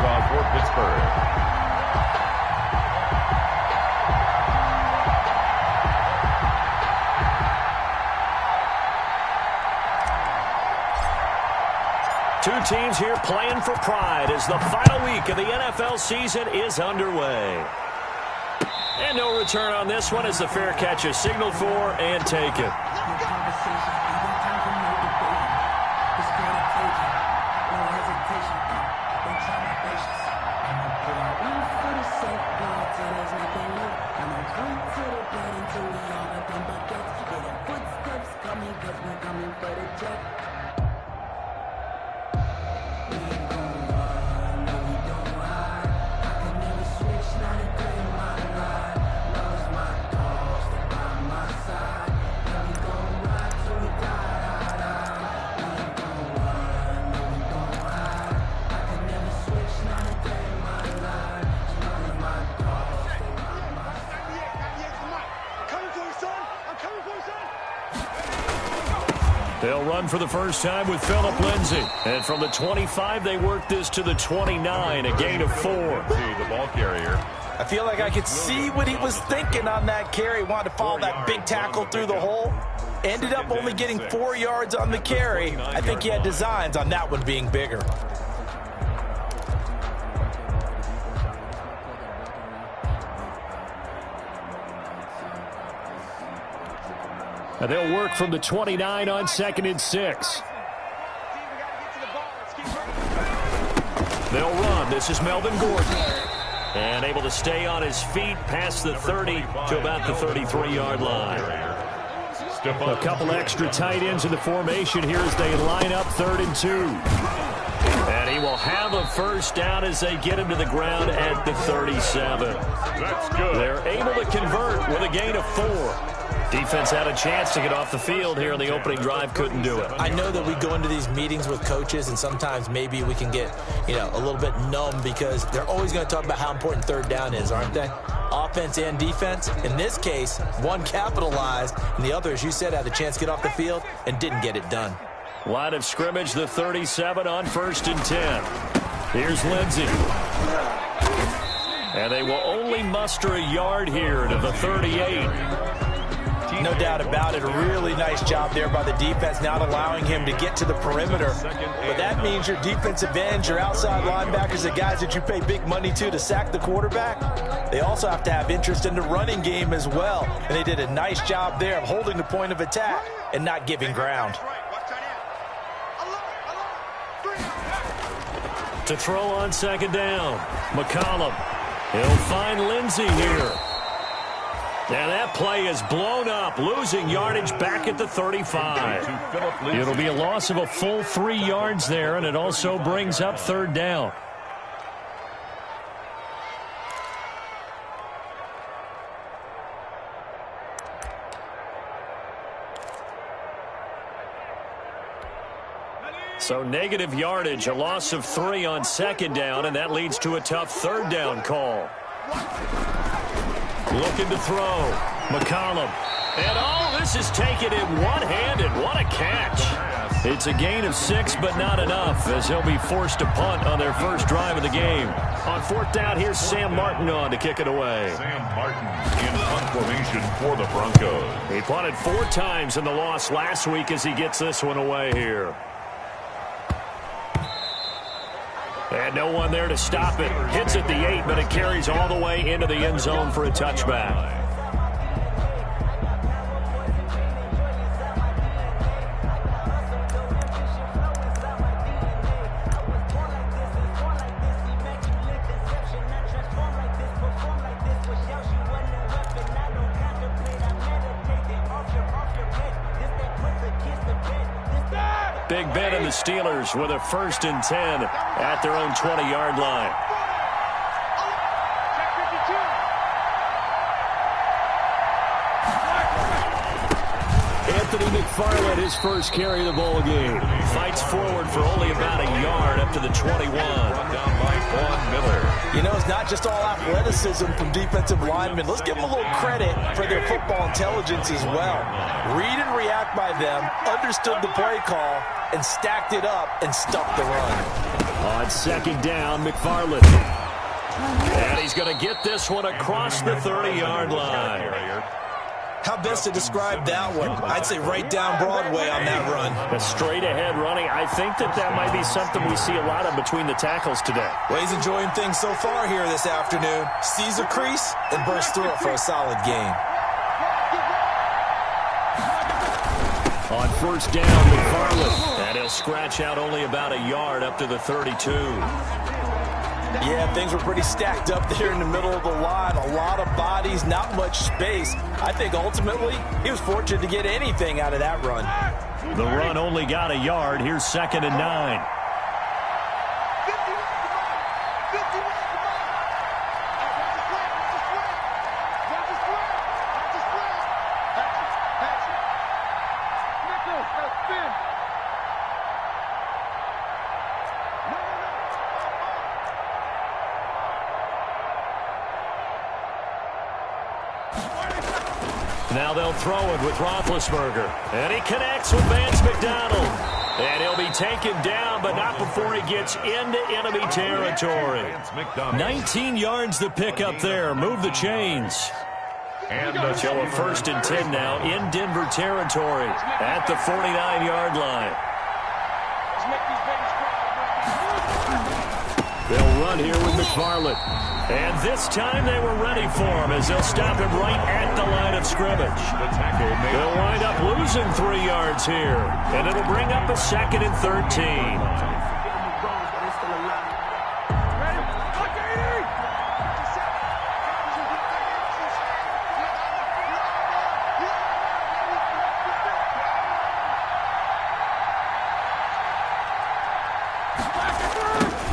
kickoff for Pittsburgh. Two teams here playing for pride as the final week of the NFL season is underway. And no return on this one as the fair catch is signaled for and taken. They'll run for the first time with Phillip Lindsay. And from the 25, they work this to the 29, a gain of 4. The ball carrier. I feel like I could see what he was thinking on that carry. Wanted to follow that big tackle through the hole. Ended up only getting 4 yards on the carry. I think he had designs on that one being bigger. And they'll work from the 29 on 2nd and 6. They'll run. This is Melvin Gordon. And able to stay on his feet past the 30 to about the 33-yard line. A couple extra tight ends in the formation here as they line up 3rd and 2. And he will have a first down as they get him to the ground at the 37. That's good. They're able to convert with a gain of 4. Defense had a chance to get off the field here in the opening drive, couldn't do it. I know that we go into these meetings with coaches, and sometimes maybe we can get, a little bit numb because they're always going to talk about how important 3rd down is, aren't they? Offense and defense. In this case, one capitalized, and the other, as you said, had a chance to get off the field and didn't get it done. Line of scrimmage, the 37 on 1st and 10. Here's Lindsay. And they will only muster a yard here to the 38. No doubt about it. A really nice job there by the defense, not allowing him to get to the perimeter. But that means your defensive ends, your outside linebackers, the guys that you pay big money to sack the quarterback, they also have to have interest in the running game as well. And they did a nice job there of holding the point of attack and not giving ground. To throw on 2nd down, McCollum. He'll find Lindsay here. And that play is blown up, losing yardage back at the 35. It'll be a loss of a full 3 yards there, and it also brings up 3rd down. So negative yardage, a loss of 3 on 2nd down, and that leads to a tough 3rd down call. Looking to throw. McCollum. And this is taken in one-handed. What a catch. It's a gain of 6, but not enough, as he'll be forced to punt on their first drive of the game. On 4th down, here's Sam Martin on to kick it away. Sam Martin in punt formation for the Broncos. He punted 4 times in the loss last week as he gets this one away here. And no one there to stop it. Hits at the 8, but it carries all the way into the end zone for a touchback. Big Ben and the Steelers with a 1st and 10 at their own 20-yard line. Anthony McFarland, his first carry of the ball game. Fights forward for only about a yard up to the 21. Down by Vaughn Miller. It's not just all athleticism from defensive linemen. Let's give them a little credit for their football intelligence as well. Read and react by them, understood the play call, and stacked it up and stuffed the run. On second down, McFarland. And he's going to get this one across the 30-yard line. How best to describe that one? I'd say right down Broadway on that run. A straight-ahead running. I think that might be something we see a lot of between the tackles today. Well, he's enjoying things so far here this afternoon. Sees a crease and bursts through it for a solid gain. On first down, McFarland. And he'll scratch out only about a yard up to the 32. Yeah, things were pretty stacked up there in the middle of the line. A lot of bodies, not much space. I think ultimately he was fortunate to get anything out of that run. The run only got a yard. Here's 2nd and 9. Now they'll throw it with Roethlisberger. And he connects with Vance McDonald. And he'll be taken down, but not before he gets into enemy territory. 19 yards to pick up there. Move the chains. And so a 1st and 10 now in Denver territory at the 49-yard line. They'll run here with McFarland. And this time they were ready for him as they'll stop him right at the line of scrimmage. They'll wind up losing 3 yards here. And it'll bring up a 2nd and 13.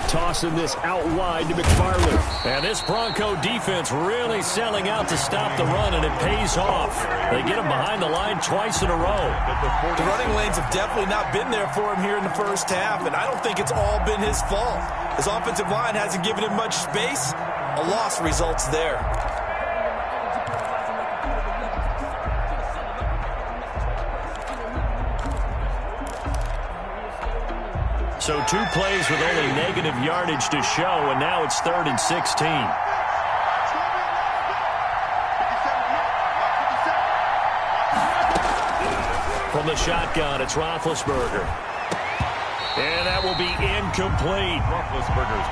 Tossing this out wide to McFarland. And this Bronco defense really selling out to stop the run, and it pays off. They get him behind the line twice in a row. The running lanes have definitely not been there for him here in the first half, and I don't think it's all been his fault. His offensive line hasn't given him much space. A loss results there. So 2 plays with only negative yardage to show, and now it's 3rd and 16. From the shotgun, it's Roethlisberger. And that will be incomplete.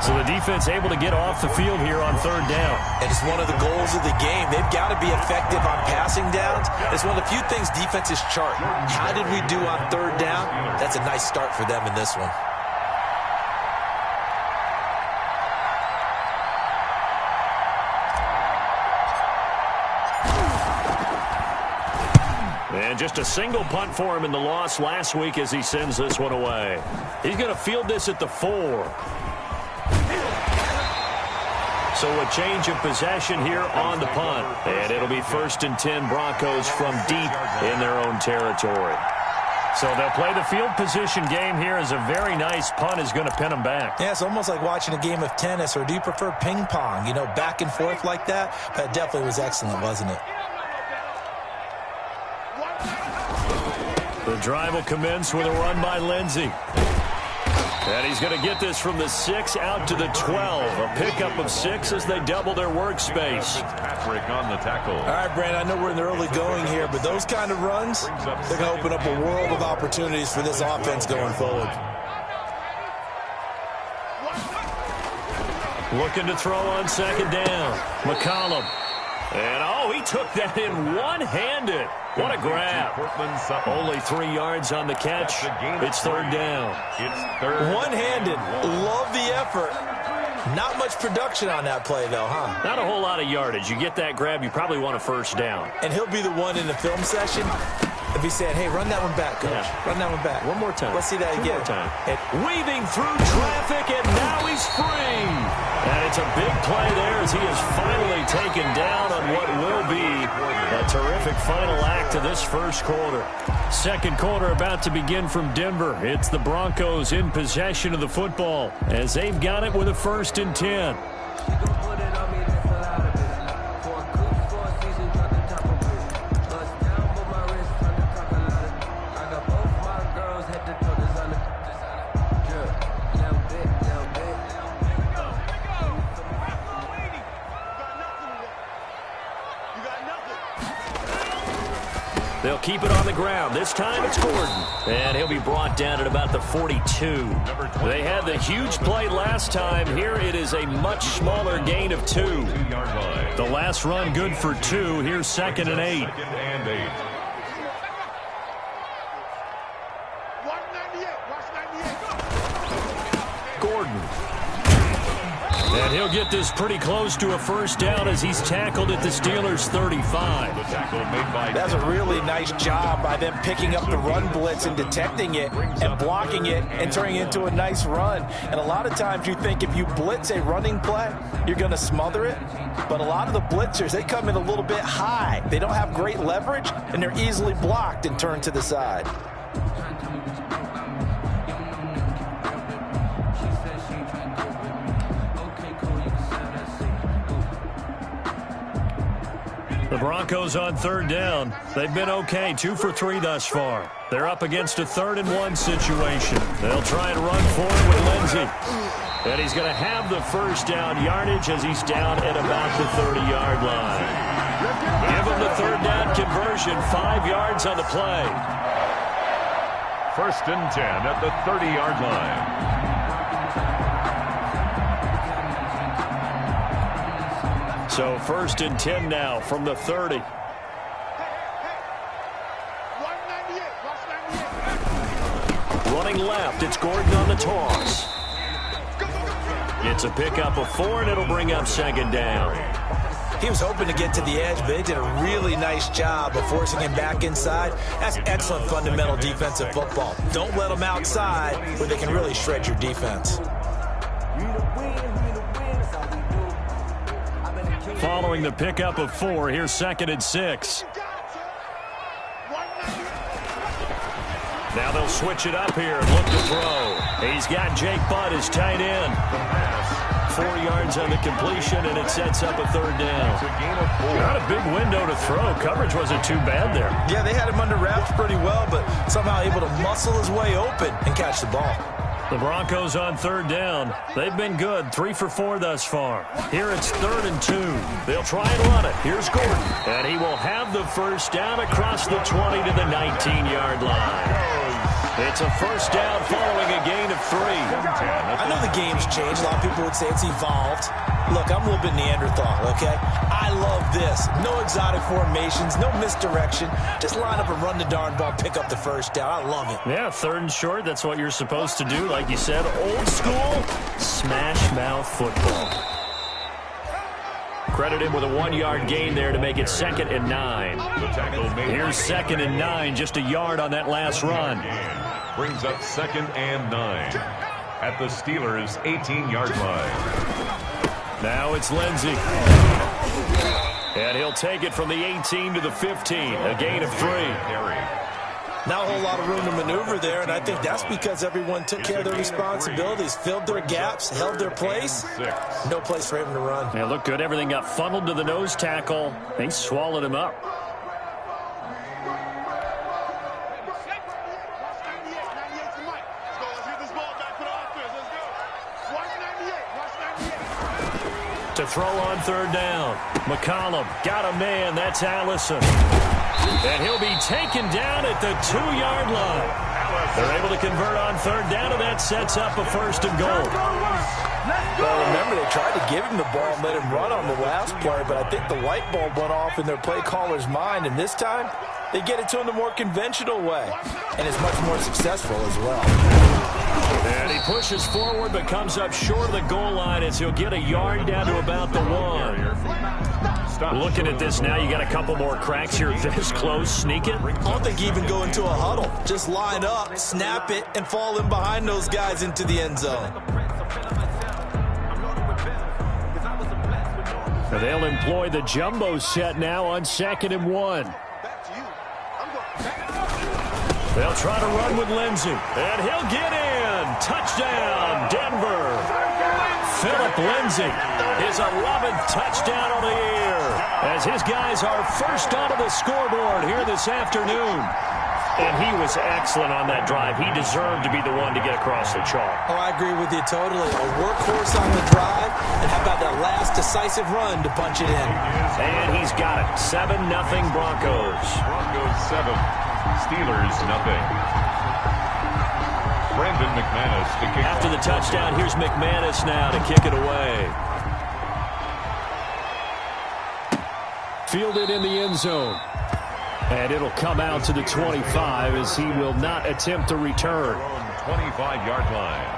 So the defense able to get off the field here on 3rd down. And it's one of the goals of the game. They've got to be effective on passing downs. It's one of the few things defenses chart. How did we do on 3rd down? That's a nice start for them in this one. And just a single punt for him in the loss last week as he sends this one away. He's going to field this at the 4. So a change of possession here on the punt. And it'll be 1st and 10 Broncos from deep in their own territory. So they'll play the field position game here as a very nice punt is going to pin them back. Yeah, it's almost like watching a game of tennis, or do you prefer ping pong? You know, back and forth like that? That definitely was excellent, wasn't it? The drive will commence with a run by Lindsey. And he's going to get this from the 6 out to the 12. A pickup of 6 as they double their workspace. Patrick on the tackle. All right, Brandon, I know we're in the early going here, but those kind of runs, they're going to open up a world of opportunities for this offense going forward. Looking to throw on 2nd down. McCollum. And, oh, he took that in one-handed. What a grab. Only 3 yards on the catch. It's 3rd down. One-handed. Love the effort. Not much production on that play, though, huh? Not a whole lot of yardage. You get that grab, you probably want a 1st down. And he'll be the one in the film session if he said, hey, run that one back, coach. Yeah. Run that one back. One more time. Let's see that again. One more time. Weaving through traffic, and now he's free. And it's a big play there as he is finally taken down on what will be a terrific final act of this 1st quarter. 2nd quarter about to begin from Denver. It's the Broncos in possession of the football as they've got it with a 1st and 10. They'll keep it on the ground. This time it's Gordon. And he'll be brought down at about the 42. They had the huge play last time. Here it is a much smaller gain of 2. The last run good for 2. Here's 2nd and 8. Gordon. And he'll get this pretty close to a first down as he's tackled at the Steelers' 35. That's a really nice job by them picking up the run blitz and detecting it and blocking it and turning it into a nice run. And a lot of times you think if you blitz a running play, you're going to smother it. But a lot of the blitzers, they come in a little bit high. They don't have great leverage, and they're easily blocked and turned to the side. The Broncos on 3rd down. They've been okay, 2 for 3 thus far. They're up against a 3rd and 1 situation. They'll try and run forward with Lindsey. And he's going to have the first down yardage as he's down at about the 30-yard line. Give him the 3rd down conversion, 5 yards on the play. 1st and 10 at the 30-yard line. So 1st and 10 now from the 30. Running left, it's Gordon on the toss. It's a pickup of 4, and it'll bring up 2nd down. He was hoping to get to the edge, but they did a really nice job of forcing him back inside. That's excellent fundamental defensive football. Don't let them outside where they can really shred your defense. Following the pickup of 4, here's 2nd and 6. Now they'll switch it up here and look to throw. He's got Jake Butt as tight end. 4 yards on the completion, and it sets up a 3rd down. Got a big window to throw. Coverage wasn't too bad there. Yeah, they had him under wraps pretty well, but somehow able to muscle his way open and catch the ball. The Broncos on 3rd down. They've been good, 3 for 4 thus far. Here it's 3rd and 2. They'll try and run it. Here's Gordon. And he will have the first down across the 20 to the 19-yard line. It's a first down following a gain of 3. I know the game's changed. A lot of people would say it's evolved. Look, I'm a little bit Neanderthal, okay? I love this. No exotic formations, no misdirection. Just line up and run the darn ball, pick up the first down. I love it. Yeah, 3rd and short, that's what you're supposed to do. Like you said, old school, smash mouth football. Credit him with a 1-yard gain there to make it 2nd and 9. Here's 2nd and 9, just a yard on that last run. Brings up 2nd and 9 at the Steelers' 18-yard line. Now it's Lindsey. And he'll take it from the 18 to the 15, a gain of 3. Not a whole lot of room to maneuver there, and I think that's because everyone took care of their responsibilities, filled their gaps, held their place. No place for him to run. Yeah, looked good. Everything got funneled to the nose tackle. They swallowed him up. To throw on 3rd down. McCollum got a man. That's Allison. And he'll be taken down at the 2-yard line. They're able to convert on 3rd down, and that sets up a 1st and goal. Well, remember, they tried to give him the ball and let him run on the last play, but I think the light bulb went off in their play caller's mind, and this time they get it to him the more conventional way, and it's much more successful as well. And he pushes forward but comes up short of the goal line as he'll get a yard down to about the 1. Looking at this now, you got a couple more cracks here this close. Sneak it. I don't think you even go into a huddle. Just line up, snap it, and fall in behind those guys into the end zone. They'll employ the jumbo set now on 2nd and 1. They'll try to run with Lindsey, and he'll get in. Touchdown, Denver. Phillip Lindsay, his 11th touchdown on the year, as his guys are first onto the scoreboard here this afternoon. And he was excellent on that drive. He deserved to be the one to get across the chalk. Oh, I agree with you totally. A workhorse on the drive, and how about that last decisive run to punch it in? And he's got it. 7-0 Broncos. Broncos 7, Steelers 0. Brandon McManus to kick. After the touchdown, here's McManus now to kick it away. Fielded in the end zone. And it'll come out to the 25 as he will not attempt to return. 25-yard line.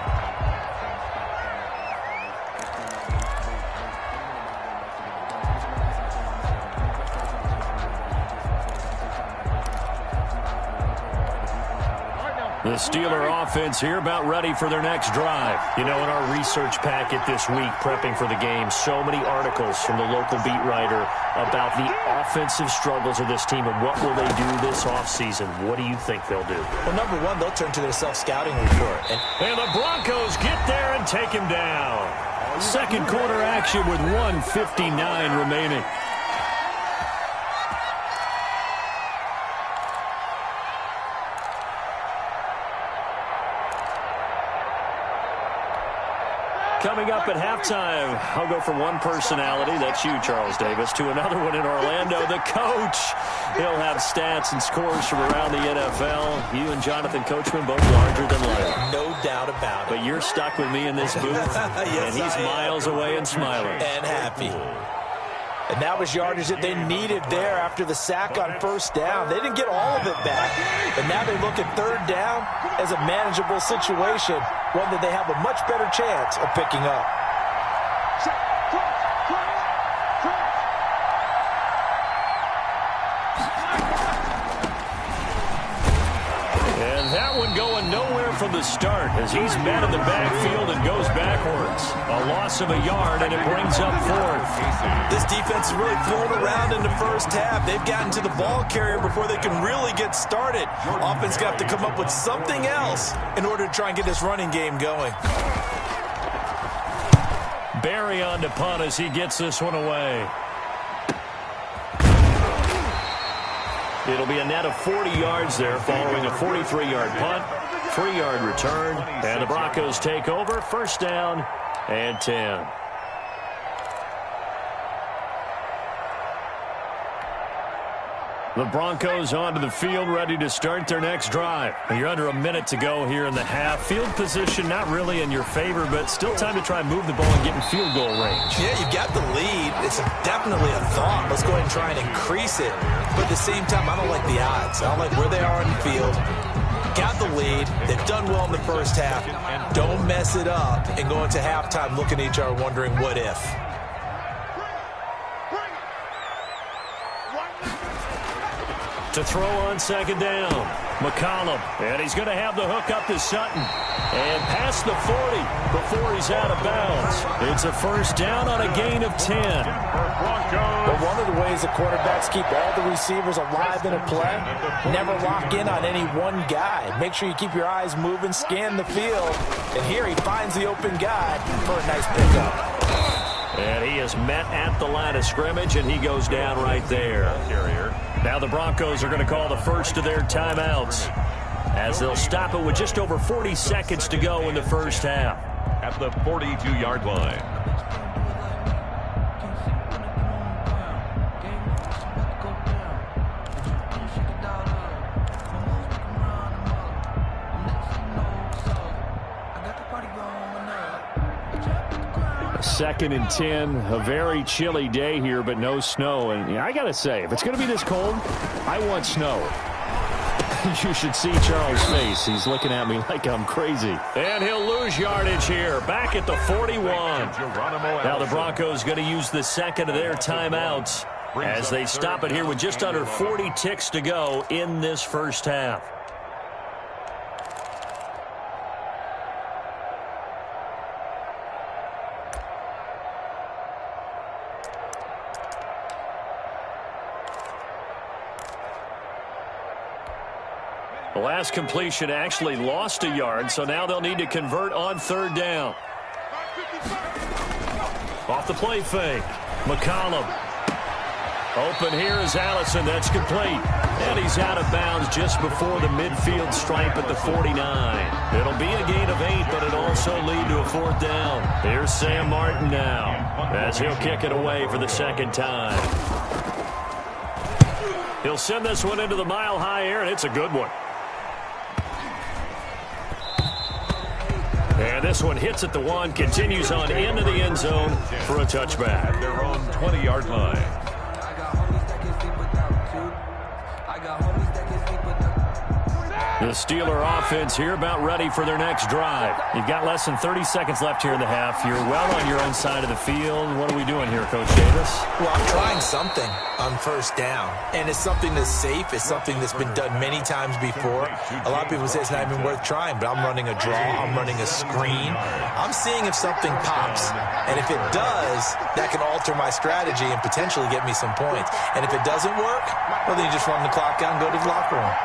The Steeler offense here about ready for their next drive. You know, in our research packet this week, prepping for the game, so many articles from the local beat writer about the offensive struggles of this team and what will they do this offseason. What do you think they'll do? Well, number one, they'll turn to their self-scouting report. And the Broncos get there and take him down. Second quarter action with 1:59 remaining. Coming up at halftime, I'll go from one personality, that's you, Charles Davis, to another one in Orlando, the coach. He'll have stats and scores from around the NFL. You and Jonathan Coachman both larger than life. No doubt about it. But you're stuck with me in this booth, yes, and he's miles away and smiling. And happy. And that was yardage that they needed there after the sack on first down. They didn't get all of it back, but now they look at third down as a manageable situation, one that they have a much better chance of picking up. And that one going nowhere from the start as he's met in the backfield and goes backwards. A loss of a yard, and it brings up fourth. This defense is really thrown around in the first half. They've gotten to the ball carrier before they can really get started. Offense got to come up with something else in order to try and get this running game going. Barry on to punt as he gets this one away. It'll be a net of 40 yards there following a 43-yard punt, 3-yard return, and the Broncos take over. First down and 10. The Broncos onto the field, ready to start their next drive. You're under a minute to go here in the half. Field position not really in your favor, but still time to try and move the ball and get in field goal range. Yeah, you've got the lead. It's definitely a thought. Let's go ahead and try and increase it. But at the same time, I don't like the odds. I don't like where they are on the field. Got the lead. They've done well in the first half. Don't mess it up and go into halftime looking at each other wondering what if. To throw on second down, McCollum, and he's going to have the hook up to Sutton, and past the 40 before he's out of bounds. It's a first down on a gain of 10. But one of the ways the quarterbacks keep all the receivers alive in a play, never lock in on any one guy. Make sure you keep your eyes moving, scan the field, and here he finds the open guy for a nice pickup. And he is met at the line of scrimmage, and he goes down right there. Now the Broncos are going to call the first of their timeouts as they'll stop it with just over 40 seconds to go in the first half. At the 42-yard line. Second and 10, a very chilly day here, but no snow. And I got to say, if it's going to be this cold, I want snow. You should see Charles' face. He's looking at me like I'm crazy. And he'll lose yardage here, back at the 41. Now the Broncos going to use the second of their timeouts as they stop it here with just under 40 ticks to go in this first half. The last completion actually lost a yard, so now they'll need to convert on third down. Off the play fake. McCollum. Open here is Allison. That's complete. And he's out of bounds just before the midfield stripe at the 49. It'll be a gain of 8, but it'll also lead to a 4th down. Here's Sam Martin now as he'll kick it away for the 2nd time. He'll send this one into the mile-high air, and it's a good one. And this one hits at the 1, continues on into the end zone for a touchback. At their own 20-yard line. The Steeler offense here about ready for their next drive. You've got less than 30 seconds left here in the half. You're well on your own side of the field. What are we doing here, Coach Davis? Well, I'm trying something on 1st down, and it's something that's safe. It's something that's been done many times before. A lot of people say it's not even worth trying, but I'm running a draw. I'm running a screen. I'm seeing if something pops, and if it does, that can alter my strategy and potentially get me some points. And if it doesn't work, well, then you just run the clock out and go to the locker room.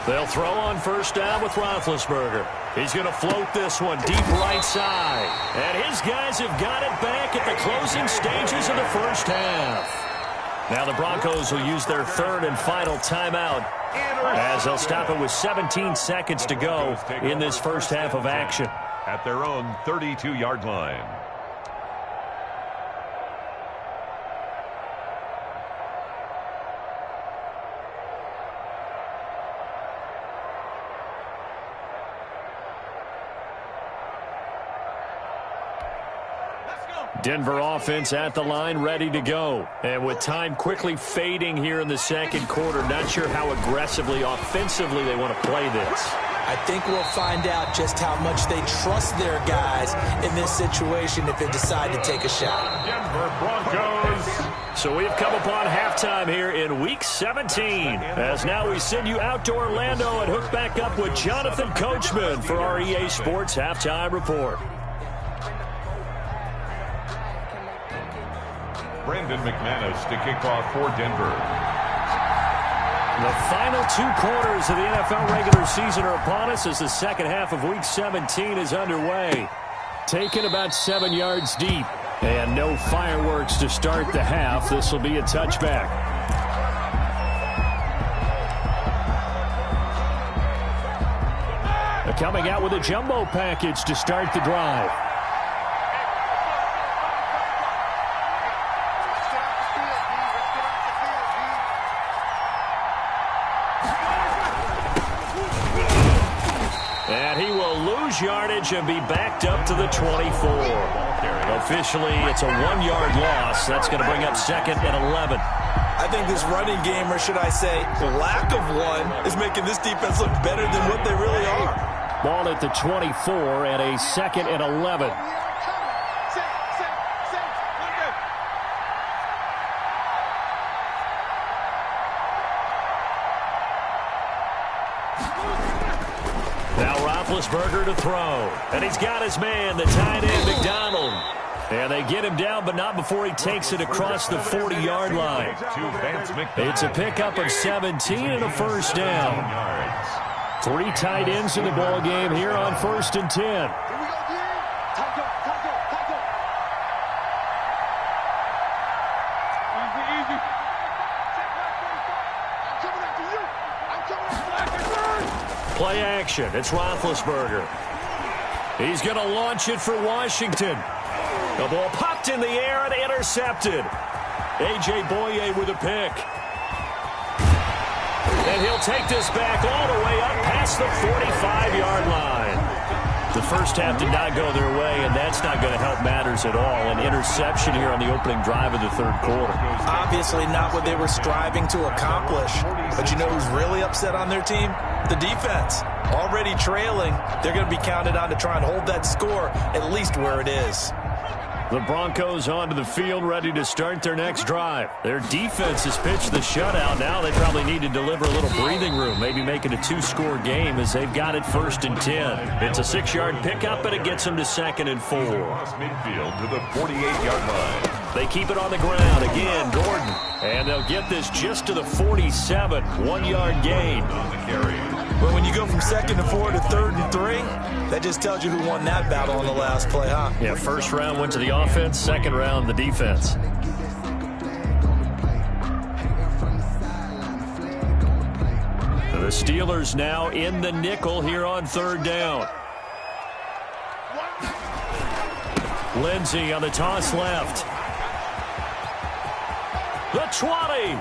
They'll throw on 1st down with Roethlisberger. He's going to float this one deep right side. And his guys have got it back at the closing stages of the 1st half. Now the Broncos will use their 3rd and final timeout as they'll stop it with 17 seconds to go in this 1st half of action. At their own 32-yard line. Denver offense at the line, ready to go. And with time quickly fading here in the 2nd quarter, not sure how aggressively, offensively they want to play this. I think we'll find out just how much they trust their guys in this situation if they decide to take a shot. Denver Broncos. So we've come upon halftime here in Week 17. As now we send you out to Orlando and hook back up with Jonathan Coachman for our EA Sports Halftime Report. Brandon McManus to kick off for Denver. The final 2 quarters of the NFL regular season are upon us as the 2nd half of Week 17 is underway. Taken about 7 yards deep. And no fireworks to start the half. This will be a touchback. Coming out with a jumbo package to start the drive. Yardage and be backed up to the 24. Officially, it's a 1-yard loss. That's going to bring up 2nd and 11. I think this running game, or should I say, lack of one, is making this defense look better than what they really are. Ball at the 24 and a 2nd and 11. Roethlisberger to throw. And he's got his man, the tight end, McDonald. And they get him down, but not before he takes it across the 40-yard line. It's a pickup of 17 and a 1st down. 3 tight ends in the ball game here on 1st and 10. Play action. It's Roethlisberger. He's going to launch it for Washington. The ball popped in the air and intercepted. A.J. Boye with a pick. And he'll take this back all the way up past the 45-yard line. The 1st half did not go their way, and that's not going to help matters at all. An interception here on the opening drive of the 3rd quarter. Obviously not what they were striving to accomplish. But you know who's really upset on their team? The defense. Already trailing, they're going to be counted on to try and hold that score at least where it is. The Broncos onto the field, ready to start their next drive. Their defense has pitched the shutout. Now they probably need to deliver a little breathing room, maybe make it a 2-score game as they've got it 1st and 10. It's a 6-yard pickup, and it gets them to 2nd and 4. Midfield to the 48-yard line. They keep it on the ground. Again, Gordon. And they'll get this just to the 47. 1-yard gain. On the carry. But when you go from 2nd and 4 to 3rd and 3, that just tells you who won that battle on the last play, huh? Yeah, first round went to the offense, second round the defense. The Steelers now in the nickel here on 3rd down. Lindsey on the toss left. The 20.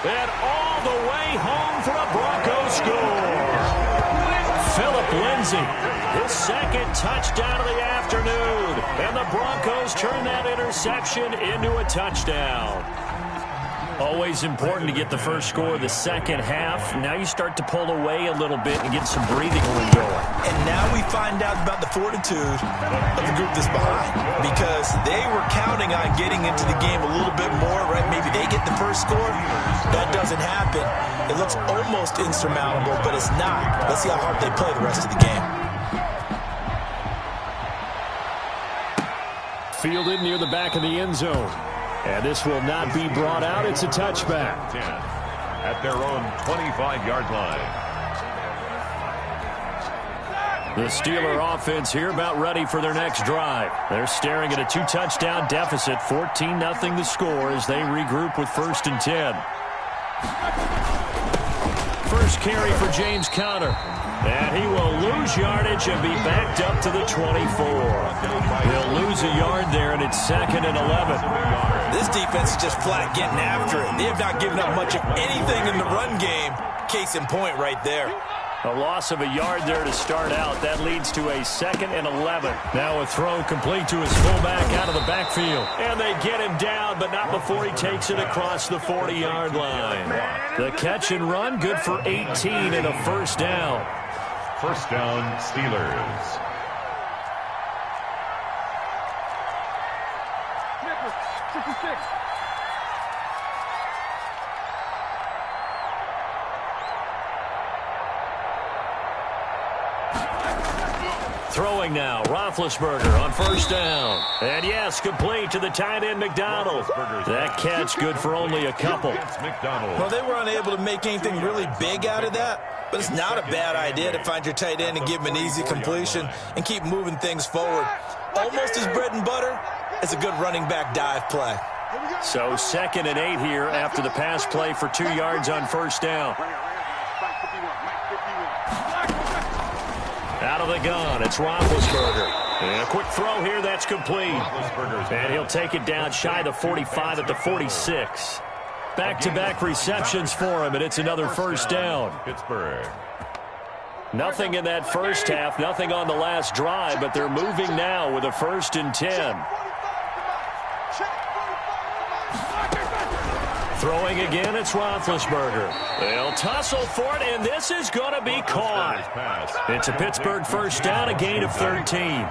And all the way home for a Broncos score. Phillip Lindsay, his second touchdown of the afternoon. And the Broncos turn that interception into a touchdown. Always important to get the first score of the second half. Now you start to pull away a little bit and get some breathing room going. And now we find out about the fortitude of the group that's behind, because they were counting on getting into the game a little bit more, right? Maybe they get the first score. That doesn't happen. It looks almost insurmountable, but it's not. Let's see how hard they play the rest of the game. Fielded near the back of the end zone. And this will not be brought out. It's a touchback. 10 at their own 25-yard line. The Steeler offense here about ready for their next drive. They're staring at a 2-touchdown deficit, 14-0 the score as they regroup with 1st and 10. First carry for James Conner. And he will lose yardage and be backed up to the 24. He'll lose a yard there, and it's 2nd and 11. This defense is just flat getting after it. They have not given up much of anything in the run game. Case in point right there. A loss of a yard there to start out. That leads to a 2nd and 11. Now a throw complete to his fullback out of the backfield. And they get him down, but not before he takes it across the 40-yard line. The catch and run, good for 18 and a first down. First down, Steelers. Throwing now, Roethlisberger on first down. And yes, complete to the tight end, McDonald. That catch good for only a couple. Well, they were unable to make anything really big out of that, but it's not a bad idea to find your tight end and give him an easy completion and keep moving things forward. Almost as bread and butter as a good running back dive play. So 2nd and 8 here after the pass play for 2 yards on first down. Out of the gun, it's Roethlisberger. And a quick throw here, that's complete. And he'll take it down shy of the 45 at the 46. Back-to-back receptions for him, and it's another first down. Pittsburgh. Nothing in that first half, nothing on the last drive, but they're moving now with a 1st and 10. Throwing again, it's Roethlisberger. They'll tussle for it, and this is going to be caught. It's a Pittsburgh first down, a gain of 13.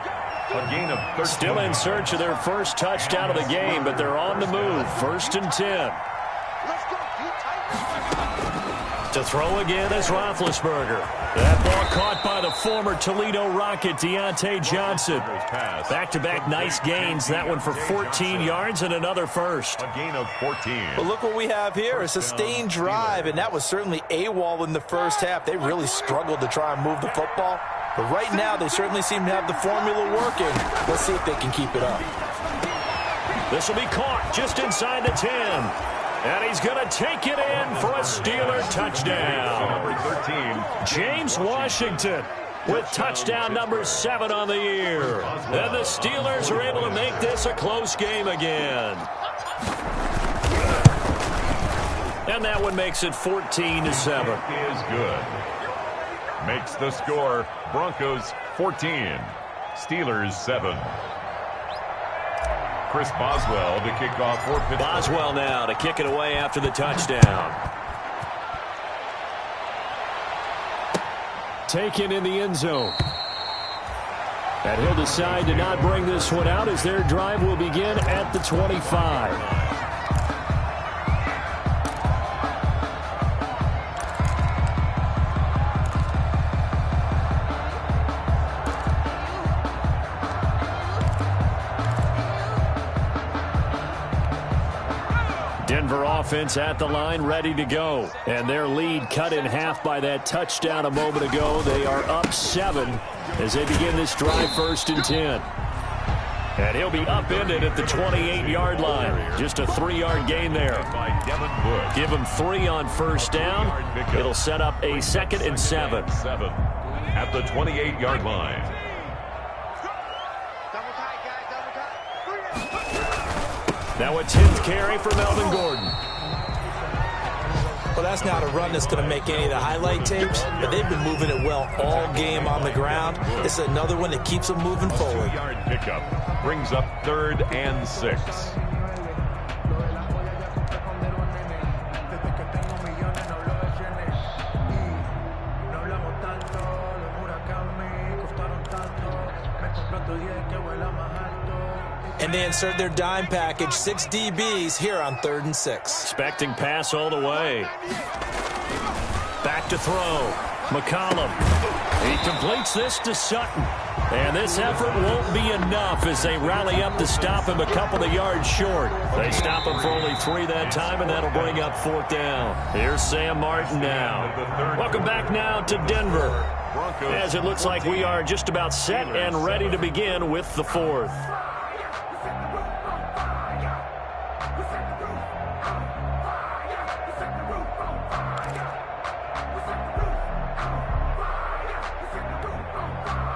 Still in search of their first touchdown of the game, but they're on the move. 1st and 10. To throw again is Roethlisberger. That ball caught by the former Toledo Rocket, Deontay Johnson. Back-to-back nice gains. That one for 14 yards and another first. A gain of 14. But look what we have here, a sustained drive, and that was certainly AWOL in the first half. They really struggled to try and move the football. But right now, they certainly seem to have the formula working. Let's see if they can keep it up. This will be caught just inside the 10. And he's going to take it in for a Steeler touchdown. Number 13. James Washington with touchdown number 7 on the year. And the Steelers are able to make this a close game again. And that one makes it 14-7. Is good. Makes the score Broncos 14, Steelers 7. Chris Boswell to kick off for Pittsburgh. Boswell now to kick it away after the touchdown. Taken in the end zone. And he'll decide to not bring this one out as their drive will begin at the 25. Denver Denver offense at the line, ready to go. And their lead cut in half by that touchdown a moment ago. They are up 7 as they begin this drive, 1st and 10. And he'll be upended at the 28-yard line. Just a 3-yard gain there. Give him 3 on 1st down. It'll set up a 2nd and 7. At the 28-yard line. Now a 10th carry for Melvin Gordon. Well, that's not a run that's going to make any of the highlight tapes, but they've been moving it well all game on the ground. This is another one that keeps them moving forward. 2-yard pickup brings up 3rd and 6. And they insert their dime package, 6 DBs here on 3rd and 6. Expecting pass all the way. Back to throw. McCollum. He completes this to Sutton. And this effort won't be enough as they rally up to stop him a couple of yards short. They stop him for only 3 that time, and that'll bring up 4th down. Here's Sam Martin now. Welcome back now to Denver, as it looks like we are just about set and ready to begin with the 4th.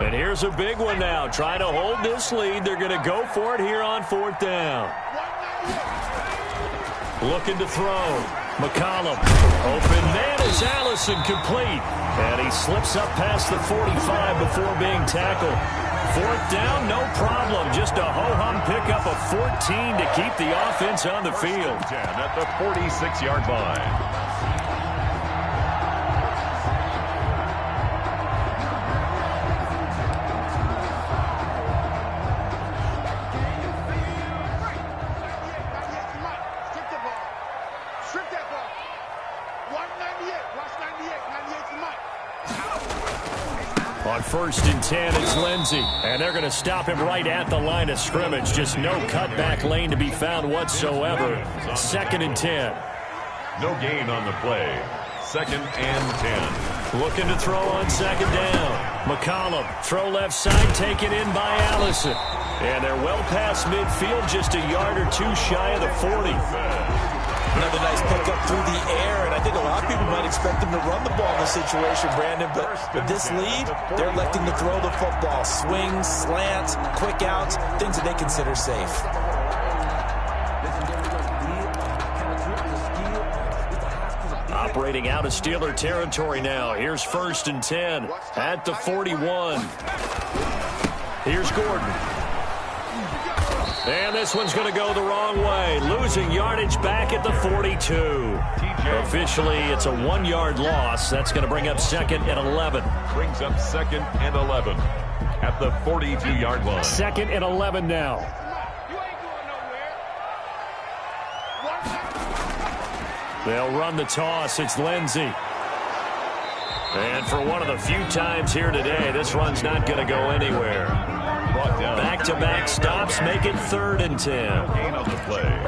And here's a big one now. Trying to hold this lead. They're going to go for it here on 4th down. Looking to throw. McCollum. Open man is Allison, complete. And he slips up past the 45 before being tackled. 4th down, no problem. Just a ho-hum pickup of 14 to keep the offense on the field. 10 at the 46-yard line. On 1st and 10, it's Lindsey. And they're going to stop him right at the line of scrimmage. Just no cutback lane to be found whatsoever. 2nd and 10. No gain on the play. 2nd and 10. Looking to throw on 2nd down. McCollum, throw left side, taken in by Allison. And they're well past midfield, just a yard or 2 shy of the 40. Another nice pickup through the air, and I think a lot of people might expect them to run the ball in this situation, Brandon, but with this lead, they're electing to throw the football. Swings, slants, quick outs, things that they consider safe. Operating out of Steeler territory now. Here's 1st and 10 at the 41. Here's Gordon. And this one's going to go the wrong way. Losing yardage back at the 42. Officially, it's a 1-yard loss. That's going to bring up 2nd and 11. Brings up 2nd and 11 at the 42-yard line. 2nd and 11 now. They'll run the toss. It's Lindsey. And for one of the few times here today, this run's not going to go anywhere. Back-to-back stops make it 3rd and 10.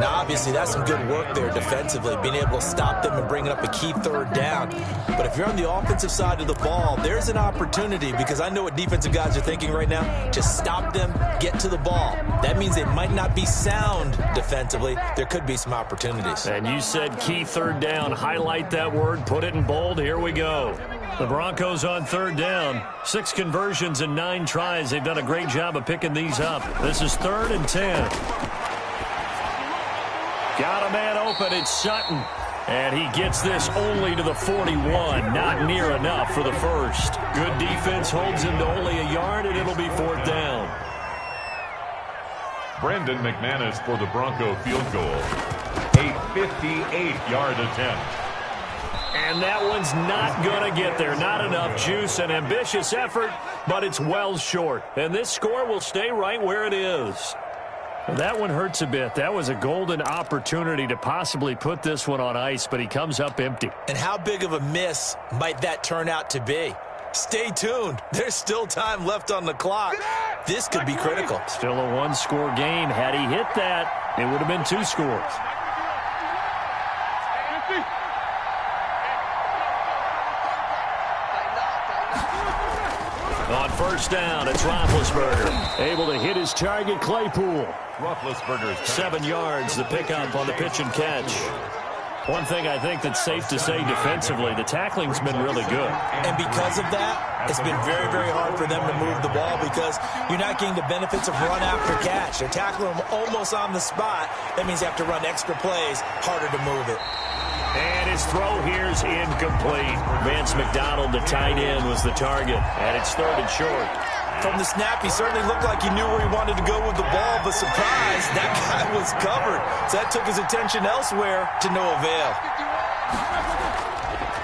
Now, obviously, that's some good work there defensively, being able to stop them and bringing up a key 3rd down. But if you're on the offensive side of the ball, there's an opportunity, because I know what defensive guys are thinking right now, to stop them, get to the ball. That means they might not be sound defensively. There could be some opportunities. And you said key 3rd down. Highlight that word, put it in bold. Here we go. The Broncos on 3rd down. 6 conversions and 9 tries. They've done a great job of picking these up. This is 3rd and 10. Got a man open. It's Sutton. And he gets this only to the 41. Not near enough for the first. Good defense holds him to only a yard, and it'll be 4th down. Brandon McManus for the Bronco field goal. A 58-yard attempt. And that one's not going to get there. Not enough juice. An ambitious effort, but it's well short. And this score will stay right where it is. That one hurts a bit. That was a golden opportunity to possibly put this one on ice, but he comes up empty. And how big of a miss might that turn out to be? Stay tuned. There's still time left on the clock. This could be critical. Still a 1-score game. Had he hit that, it would have been 2 scores. On first down, it's Roethlisberger. Able to hit his target, Claypool. Roethlisberger's 7 yards, the pickup on the pitch and catch. One thing I think that's safe to say defensively, the tackling's been really good. And because of that, it's been very, very hard for them to move the ball because you're not getting the benefits of run after catch. They're tackling them almost on the spot. That means you have to run extra plays, harder to move it. And his throw here's incomplete. Vance McDonald, the tight end, was the target, and it's 3rd and short. From the snap, he certainly looked like he knew where he wanted to go with the ball, but surprise, that guy was covered. So that took his attention elsewhere to no avail.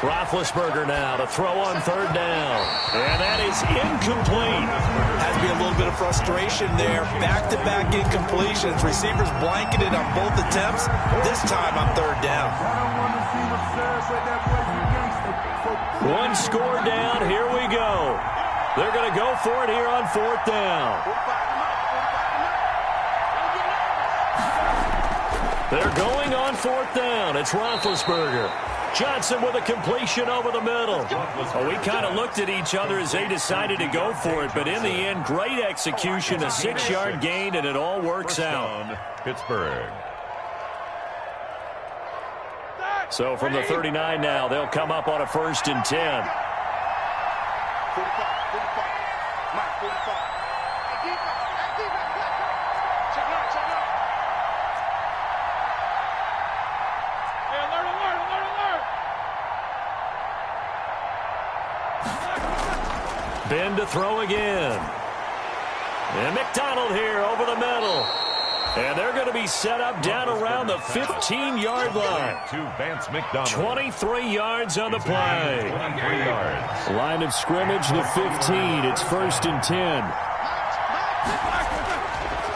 Roethlisberger now to throw on 3rd down. And that is incomplete. Has to be a little bit of frustration there. Back-to-back incompletions. Receivers blanketed on both attempts. This time on 3rd down. One score down. Here we go. They're going to go for it here on 4th down. They're going on 4th down. It's Roethlisberger. Johnson with a completion over the middle. Oh, we kind of looked at each other as they decided to go for it, but in the end, great execution, a 6-yard gain, and it all works out. Pittsburgh. So from the 39 now, they'll come up on a 1st and 10. Ben to throw again. And McDonald here over the middle. And they're going to be set up down around the 15-yard line. To Vance McDonald. 23 yards on the play. 23 yards. Line of scrimmage, the 15. It's 1st and 10.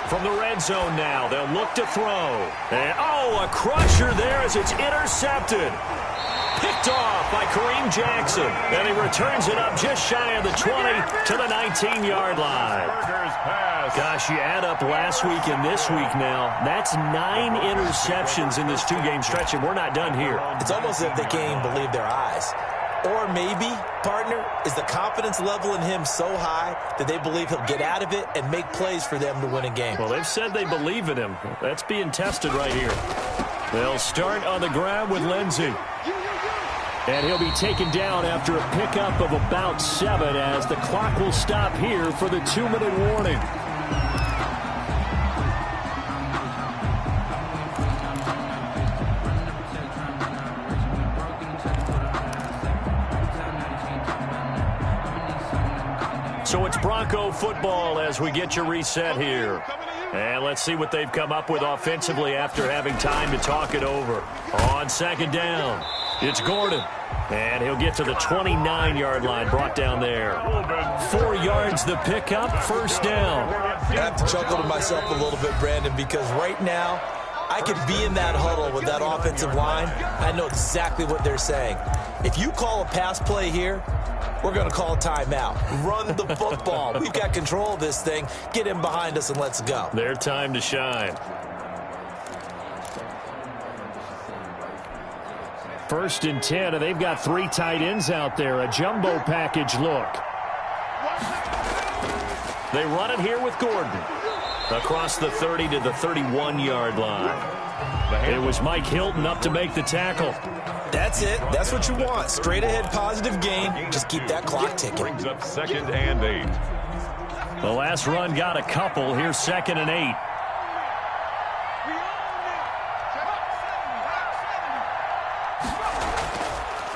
From the red zone now, they'll look to throw. And, a crusher there as it's intercepted. Picked off by Kareem Jackson. And he returns it up just shy of the 20 to the 19-yard line. Gosh, you add up last week and this week now. That's 9 interceptions in this 2-game stretch, and we're not done here. It's almost as if they can't even believe their eyes. Or maybe, partner, is the confidence level in him so high that they believe he'll get out of it and make plays for them to win a game. Well, they've said they believe in him. That's being tested right here. They'll start on the ground with Lindsey. And he'll be taken down after a pickup of about 7 as the clock will stop here for the 2-minute warning. So it's Bronco football as we get your reset here. And let's see what they've come up with offensively after having time to talk it over. On 2nd down, it's Gordon. And he'll get to the 29-yard line, brought down there. 4 yards the pickup, 1st down. I have to chuckle to myself a little bit, Brandon, because right now I could be in that huddle with that offensive line. I know exactly what they're saying. If you call a pass play here, we're going to call a timeout. Run the football. We've got control of this thing. Get in behind us and let's go. Their time to shine. 1st and 10, and they've got 3 tight ends out there. A jumbo package look. They run it here with Gordon. Across the 30 to the 31-yard line. It was Mike Hilton up to make the tackle. That's it. That's what you want. Straight ahead positive gain. Just keep that clock ticking. Brings up 2nd and 8. The last run got a couple. Here's 2nd and 8.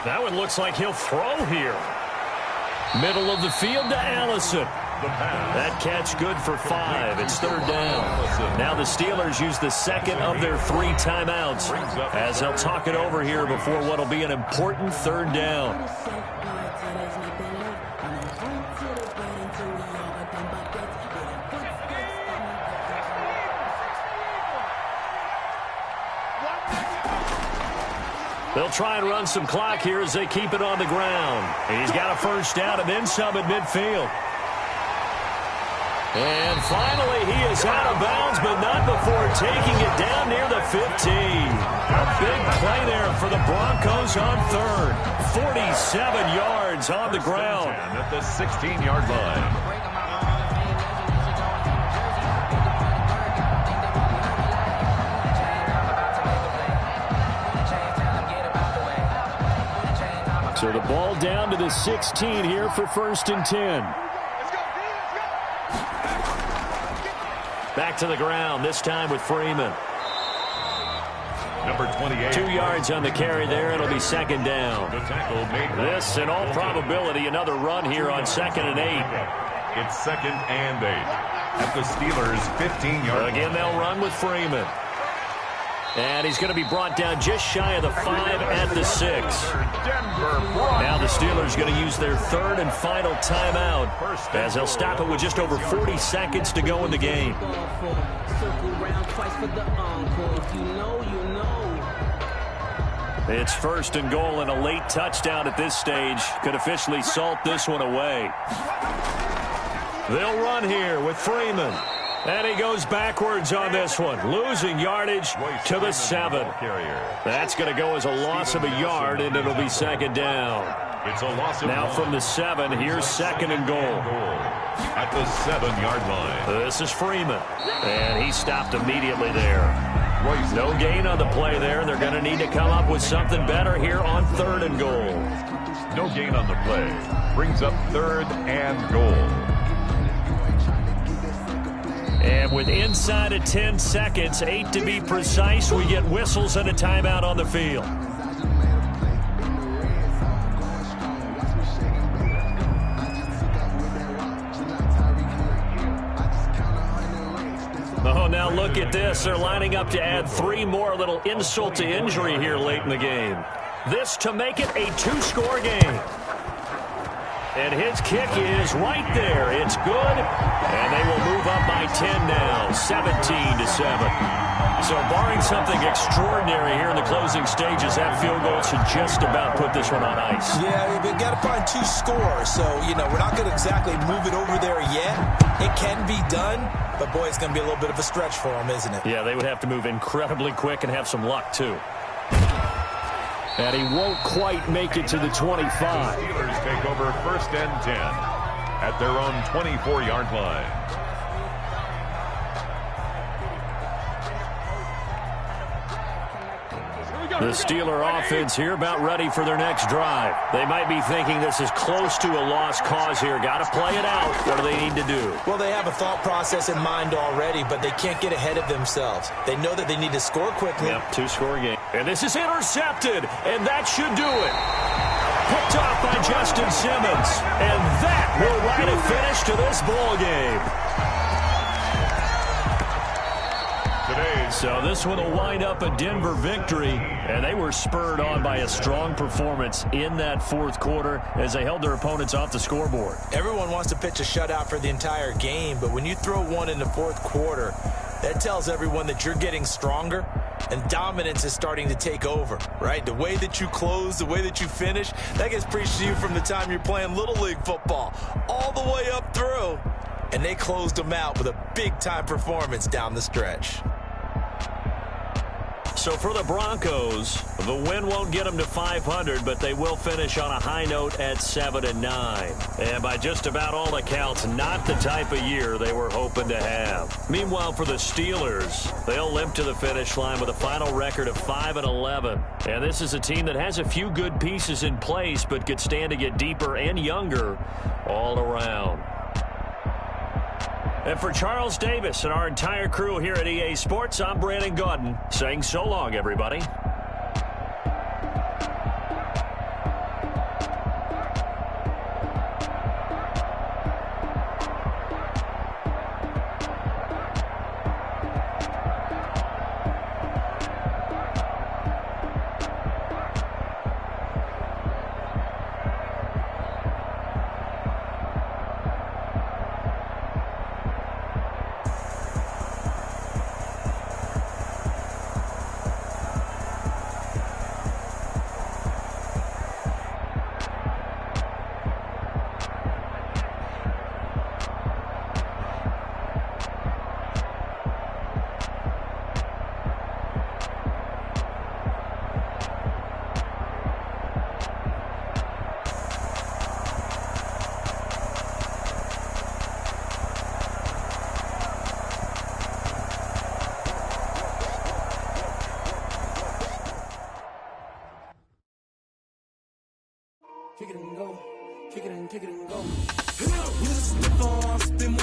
That one looks like he'll throw here. Middle of the field to Allison. That catch good for 5. It's 3rd down. Now the Steelers use the 2nd of their 3 timeouts as they'll talk it over here before what will be an important 3rd down. They'll try and run some clock here as they keep it on the ground. He's got a 1st down and then some at midfield. And finally, he is out of bounds, but not before taking it down near the 15. A big play there for the Broncos on 3rd. 47 yards. yards on the ground. At the 16-yard line. So the ball down to the 16 here for 1st and 10. Back to the ground, this time with Freeman. Number 28. 2 yards on the carry there. It'll be 2nd down. The tackle made. This, in all probability, another run here on 2nd and 8. It's 2nd and 8. At the Steelers' 15-yard line. Again, they'll run with Freeman. And he's going to be brought down just shy of the 5 at the 6. Now the Steelers going to use their 3rd and final timeout as they'll stop it with just over 40 seconds to go in the game. It's 1st and goal, and a late touchdown at this stage could officially salt this one away. They'll run here with Freeman. And he goes backwards on this one, losing yardage to the 7. That's going to go as a loss of a yard, and it'll be 2nd down. It's a loss of now from the 7, here's 2nd and goal. At the 7-yard line. This is Freeman, and he stopped immediately there. No gain on the play there. They're going to need to come up with something better here on 3rd and goal. No gain on the play. Brings up 3rd and goal. And with inside of 10 seconds, 8 to be precise, we get whistles and a timeout on the field. Oh, now look at this. They're lining up to add 3 more, little insult to injury here late in the game. This to make it a 2-score game. And his kick is right there. It's good. And they will move up by 10 now, 17-7. So barring something extraordinary here in the closing stages, that field goal should just about put this one on ice. Yeah, we've got to find 2 scores. So, you know, we're not going to exactly move it over there yet. It can be done, but boy, it's going to be a little bit of a stretch for them, isn't it? Yeah, they would have to move incredibly quick and have some luck, too. And he won't quite make it to the 25. Steelers take over 1st and 10 at their own 24-yard line. The Steeler offense here about ready for their next drive. They might be thinking this is close to a lost cause here. Got to play it out. What do they need to do? Well, they have a thought process in mind already, but they can't get ahead of themselves. They know that they need to score quickly. Yep, 2-score game. And this is intercepted, and that should do it. Picked off by Justin Simmons. And that will write a finish to this ball game. So this one will wind up a Denver victory, and they were spurred on by a strong performance in that 4th quarter as they held their opponents off the scoreboard. Everyone wants to pitch a shutout for the entire game, but when you throw one in the 4th quarter, that tells everyone that you're getting stronger and dominance is starting to take over, right? The way that you close, the way that you finish, that gets preached to you from the time you're playing Little League football all the way up through, and they closed them out with a big-time performance down the stretch. So for the Broncos, the win won't get them to 500, but they will finish on a high note at 7-9. And by just about all accounts, not the type of year they were hoping to have. Meanwhile, for the Steelers, they'll limp to the finish line with a final record of 5-11. And this is a team that has a few good pieces in place, but could stand to get deeper and younger all around. And for Charles Davis and our entire crew here at EA Sports, I'm Brandon Gaudin saying so long, everybody. Kick it and go. Kick it and go. Use a slip on, spin